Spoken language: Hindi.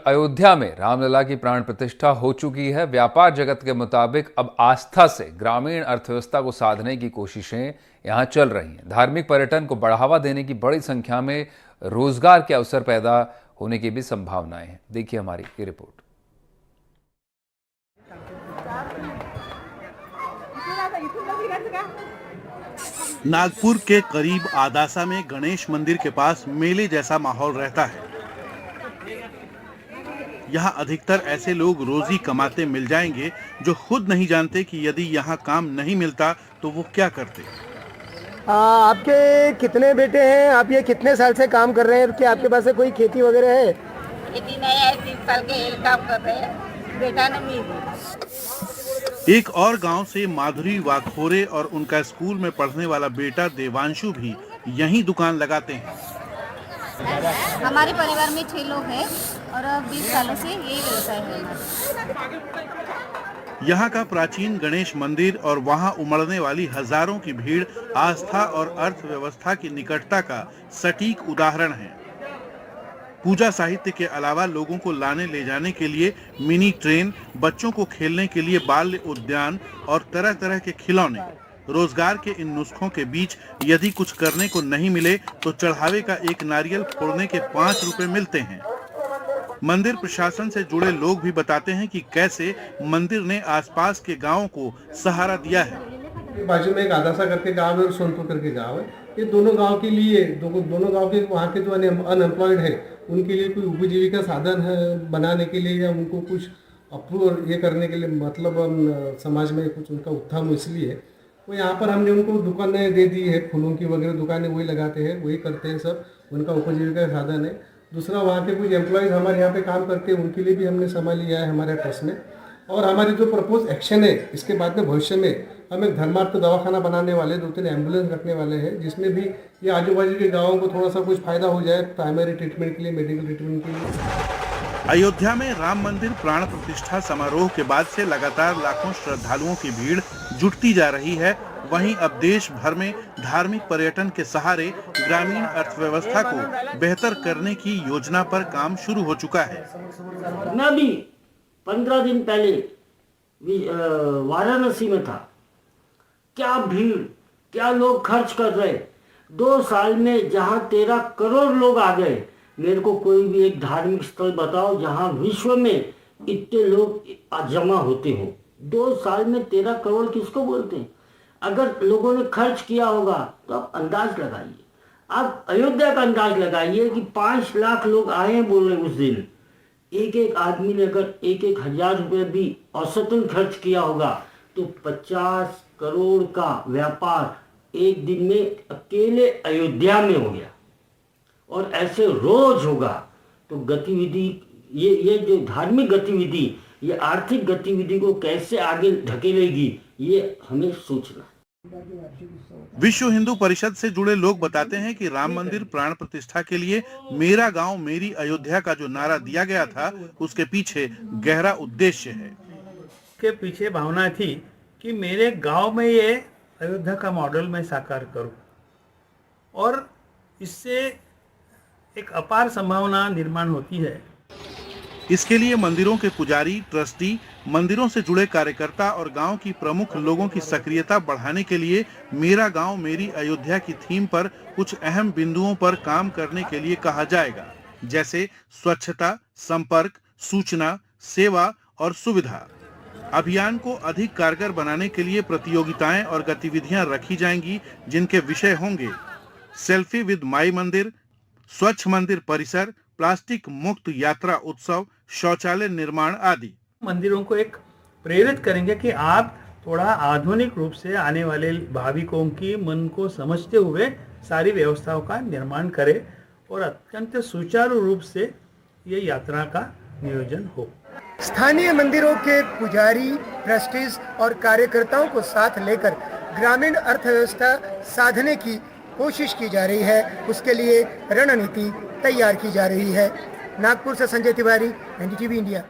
अयोध्या में रामलला की प्राण प्रतिष्ठा हो चुकी है। व्यापार जगत के मुताबिक अब आस्था से ग्रामीण अर्थव्यवस्था को साधने की कोशिशें यहां चल रही हैं। धार्मिक पर्यटन को बढ़ावा देने की बड़ी संख्या में रोजगार के अवसर पैदा होने की भी संभावनाएं हैं। देखिए हमारी ये रिपोर्ट। नागपुर के करीब आदासा में गणेश मंदिर के पास मेले जैसा माहौल रहता है। यहाँ अधिकतर ऐसे लोग रोजी कमाते मिल जाएंगे जो खुद नहीं जानते कि यदि यहाँ काम नहीं मिलता तो वो क्या करते। आपके कितने बेटे हैं? आप ये कितने साल से काम कर रहे हैं? क्या आपके पास कोई खेती वगैरह है? खेती नहीं है, 3 साल के काम कर रहे हैं। बेटा ने मिली। एक और गांव से माधुरी वाखोरे और उनका स्कूल में पढ़ने वाला बेटा देवांशु भी यहीं दुकान लगाते हैं। हमारे परिवार में 6 लोग हैं और 20 सालों से यही व्यवसाय है। यहाँ का प्राचीन गणेश मंदिर और वहाँ उमड़ने वाली हजारों की भीड़ आस्था और अर्थव्यवस्था की निकटता का सटीक उदाहरण है। पूजा साहित्य के अलावा लोगों को लाने ले जाने के लिए मिनी ट्रेन, बच्चों को खेलने के लिए बाल्य उद्यान और तरह तरह के खिलौने। रोजगार के इन नुस्खों के बीच यदि कुछ करने को नहीं मिले तो चढ़ावे का एक नारियल फोड़ने के 5 रुपए मिलते हैं। मंदिर प्रशासन से जुड़े लोग भी बताते हैं कि कैसे मंदिर ने आसपास के गांवों को सहारा दिया है। बाजू में एक आदासा करके गांव है और सोनपुर करके गांव है। ये दोनों गांव के लिए दोनों गांव के वहाँ के जो अनएम्प्लॉयड है उनके लिए कोई उपजीविका साधन है बनाने के लिए या उनको कुछ अप्रूव ये करने के लिए, मतलब हम समाज में कुछ उनका उत्थान इसलिए वो यहाँ पर हमने उनको दुकानें दे दी है। फूलों की वगैरह दुकानें वही लगाते हैं, वही करते हैं, सब उनका उपजीविका साधन है। दूसरा वहाँ के कुछ एम्प्लॉयज़ हमारे यहाँ पे काम करते हैं, उनके लिए भी हमने संभाल लिया है हमारे ट्रस्ट में। और हमारी जो प्रपोज एक्शन है इसके बाद में भविष्य में हम एक धर्मार्थ दवाखाना बनाने वाले, 2-3 एम्बुलेंस रखने वाले हैं, जिसमें भी ये आजू बाजू के गाँवों को थोड़ा सा कुछ फायदा हो जाए प्राइमरी ट्रीटमेंट के लिए, मेडिकल ट्रीटमेंट के लिए। अयोध्या में राम मंदिर प्राण प्रतिष्ठा समारोह के बाद से लगातार लाखों श्रद्धालुओं की भीड़ जुटती जा रही है। वहीं अब देश भर में धार्मिक पर्यटन के सहारे ग्रामीण अर्थव्यवस्था को बेहतर करने की योजना पर काम शुरू हो चुका है। मैं भी 15 दिन पहले वाराणसी में था। क्या भीड़, क्या लोग खर्च कर रहे। 2 साल में जहां 13 करोड़ लोग आ गए। मेरे को कोई भी एक धार्मिक स्थल बताओ जहां विश्व में इतने लोग जमा होते हो। 2 साल में 13 करोड़ किसको बोलते हैं? अगर लोगों ने खर्च किया होगा तो आप अंदाज लगाइए। आप अयोध्या का अंदाज लगाइए कि 5 लाख लोग आए हैं बोल रहे उस दिन। एक आदमी ने अगर 1-1 हजार रुपये भी औसतन खर्च किया होगा तो 50 करोड़ का व्यापार एक दिन में अकेले अयोध्या में हो गया। और ऐसे रोज होगा तो गतिविधि, ये जो धार्मिक गतिविधि, ये आर्थिक गतिविधि को कैसे आगे ढकेलेगी, ये हमें सोचना है। विश्व हिंदू परिषद से जुड़े लोग बताते हैं कि राम मंदिर प्राण प्रतिष्ठा के लिए मेरा गांव मेरी अयोध्या का जो नारा दिया गया था उसके पीछे गहरा उद्देश्य है। के पीछे भावना थी कि मेरे गांव में ये अयोध्या का मॉडल मैं साकार करूं और इससे एक अपार संभावना निर्माण होती है। इसके लिए मंदिरों के पुजारी, ट्रस्टी, मंदिरों से जुड़े कार्यकर्ता और गांव की प्रमुख लोगों की सक्रियता बढ़ाने के लिए मेरा गांव मेरी अयोध्या की थीम पर कुछ अहम बिंदुओं पर काम करने के लिए कहा जाएगा, जैसे स्वच्छता, संपर्क, सूचना, सेवा और सुविधा। अभियान को अधिक कारगर बनाने के लिए प्रतियोगिताएं और गतिविधियां रखी जाएंगी, जिनके विषय होंगे सेल्फी विद माई मंदिर, स्वच्छ मंदिर परिसर, प्लास्टिक मुक्त यात्रा उत्सव, शौचालय निर्माण आदि। मंदिरों को एक प्रेरित करेंगे कि आप थोड़ा आधुनिक रूप से आने वाले भाविकों की मन को समझते हुए सारी व्यवस्थाओं का निर्माण करें और अत्यंत सुचारू रूप से ये यात्रा का नियोजन हो। स्थानीय मंदिरों के पुजारी, ट्रस्टीज और कार्यकर्ताओं को साथ लेकर ग्रामीण अर्थव्यवस्था साधने की कोशिश की जा रही है। उसके लिए रणनीति तैयार की जा रही है। नागपुर से संजय तिवारी, एनडीटीवी इंडिया।